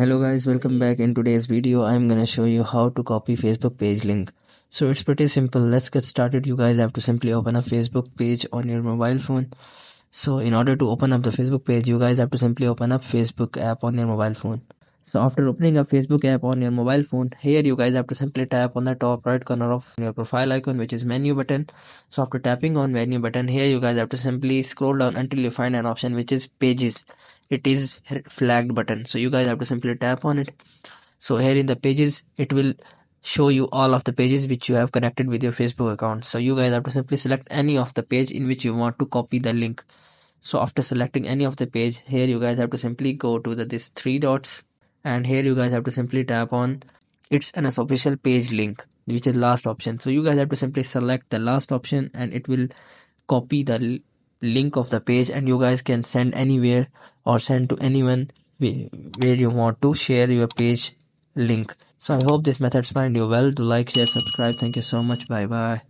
Hello guys, welcome back. In today's video I'm gonna show you how to copy Facebook page link. So it's pretty simple. Let's get started. You guys have to simply open a Facebook page on your mobile phone. So in order to open up the Facebook page, you guys have to simply open up Facebook app on your mobile phone. So after opening a Facebook app on your mobile phone, here you guys have to simply tap on the top right corner of your profile icon, which is menu button. So after tapping on menu button, here you guys have to simply scroll down until you find an option which is pages. It is flagged button. So you guys have to simply tap on it. So here in the pages, it will show you all of the pages which you have connected with your Facebook account. So you guys have to simply select any of the page in which you want to copy the link. So after selecting any of the page, here you guys have to simply go to this three dots, and here you guys have to simply tap on it's an official page link, which is last option. So you guys have to simply select the last option and it will copy the link of the page, and you guys can send anywhere or send to anyone where you want to share your page link. So I hope this methods find you well. Do like, share, subscribe. Thank you so much. Bye bye.